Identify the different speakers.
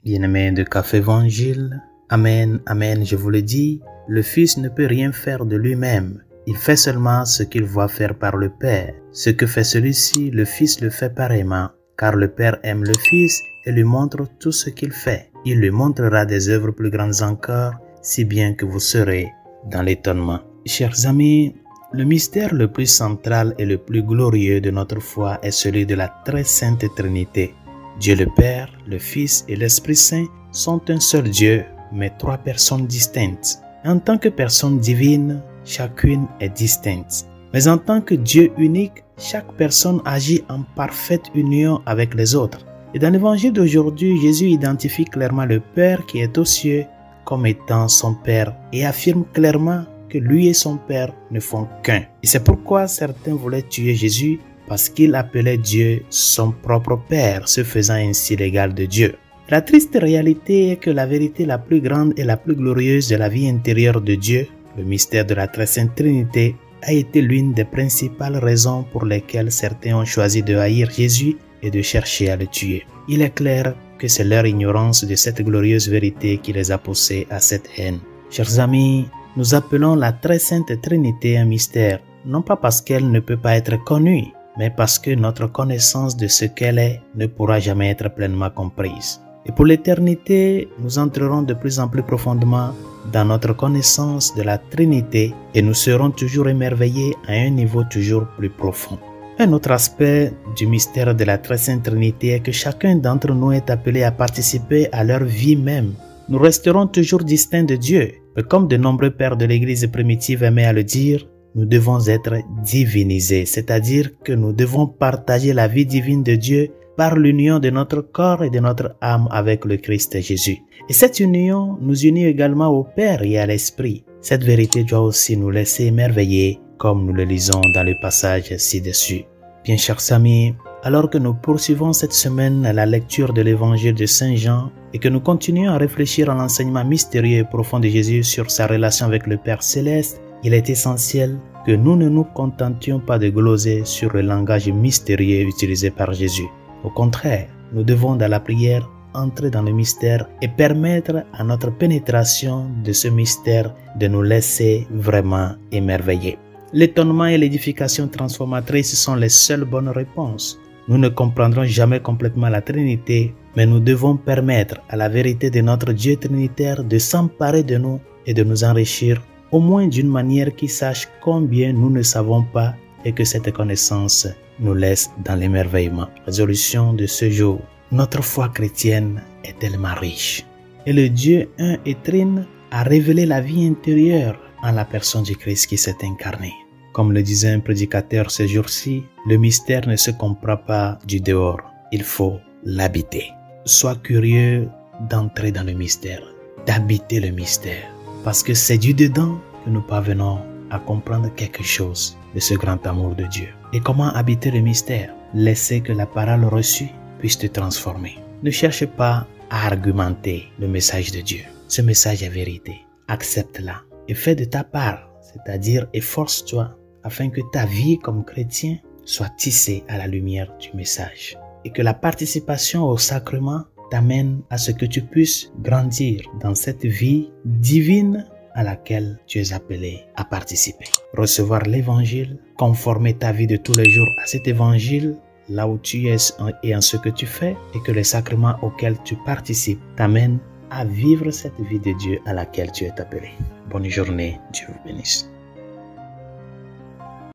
Speaker 1: Bien-aimés de Café Évangile, Amen, Amen, je vous le dis, le Fils ne peut rien faire de lui-même. Il fait seulement ce qu'il voit faire par le Père. Ce que fait celui-ci, le Fils le fait pareillement, car le Père aime le Fils et lui montre tout ce qu'il fait. Il lui montrera des œuvres plus grandes encore, si bien que vous serez dans l'étonnement. Chers amis, le mystère le plus central et le plus glorieux de notre foi est celui de la très sainte Trinité. Dieu le Père, le Fils et l'Esprit Saint sont un seul Dieu, mais trois personnes distinctes. En tant que personne divine, chacune est distincte. Mais en tant que Dieu unique, chaque personne agit en parfaite union avec les autres. Et dans l'évangile d'aujourd'hui, Jésus identifie clairement le Père qui est aux cieux comme étant son Père et affirme clairement que lui et son Père ne font qu'un. Et c'est pourquoi certains voulaient tuer Jésus, parce qu'il appelait Dieu son propre Père, se faisant ainsi l'égal de Dieu. La triste réalité est que la vérité la plus grande et la plus glorieuse de la vie intérieure de Dieu, le mystère de la très sainte Trinité, a été l'une des principales raisons pour lesquelles certains ont choisi de haïr Jésus et de chercher à le tuer. Il est clair que c'est leur ignorance de cette glorieuse vérité qui les a poussés à cette haine. Chers amis, nous appelons la très sainte Trinité un mystère, non pas parce qu'elle ne peut pas être connue, mais parce que notre connaissance de ce qu'elle est ne pourra jamais être pleinement comprise. Et pour l'éternité, nous entrerons de plus en plus profondément dans notre connaissance de la Trinité et nous serons toujours émerveillés à un niveau toujours plus profond. Un autre aspect du mystère de la très sainte Trinité est que chacun d'entre nous est appelé à participer à leur vie même. Nous resterons toujours distincts de Dieu, mais comme de nombreux pères de l'Église primitive aimaient à le dire, nous devons être divinisés, c'est-à-dire que nous devons partager la vie divine de Dieu par l'union de notre corps et de notre âme avec le Christ Jésus. Et cette union nous unit également au Père et à l'Esprit. Cette vérité doit aussi nous laisser émerveiller, comme nous le lisons dans le passage ci-dessus. Bien chers amis, alors que nous poursuivons cette semaine la lecture de l'évangile de Saint Jean et que nous continuons à réfléchir à l'enseignement mystérieux et profond de Jésus sur sa relation avec le Père Céleste, il est essentiel que nous ne nous contentions pas de gloser sur le langage mystérieux utilisé par Jésus. Au contraire, nous devons dans la prière entrer dans le mystère et permettre à notre pénétration de ce mystère de nous laisser vraiment émerveiller. L'étonnement et l'édification transformatrice sont les seules bonnes réponses. Nous ne comprendrons jamais complètement la Trinité, mais nous devons permettre à la vérité de notre Dieu trinitaire de s'emparer de nous et de nous enrichir, au moins d'une manière qui sache combien nous ne savons pas et que cette connaissance nous laisse dans l'émerveillement. Résolution de ce jour. Notre foi chrétienne est tellement riche. Et le Dieu un et trine a révélé la vie intérieure en la personne du Christ qui s'est incarné. Comme le disait un prédicateur ces jours-ci, le mystère ne se comprend pas du dehors. Il faut l'habiter. Sois curieux d'entrer dans le mystère, d'habiter le mystère. Parce que c'est du dedans que nous parvenons à comprendre quelque chose de ce grand amour de Dieu. Et comment habiter le mystère? Laisser que la parole reçue puisse te transformer. Ne cherche pas à argumenter le message de Dieu. Ce message est vérité. Accepte-la et fais de ta part, c'est-à-dire efforce-toi afin que ta vie comme chrétien soit tissée à la lumière du message. Et que la participation au sacrement t'amène à ce que tu puisses grandir dans cette vie divine à laquelle tu es appelé à participer. Recevoir l'évangile, conformer ta vie de tous les jours à cet évangile, là où tu es et en ce que tu fais, et que les sacrements auxquels tu participes t'amènent à vivre cette vie de Dieu à laquelle tu es appelé. Bonne journée, Dieu vous bénisse.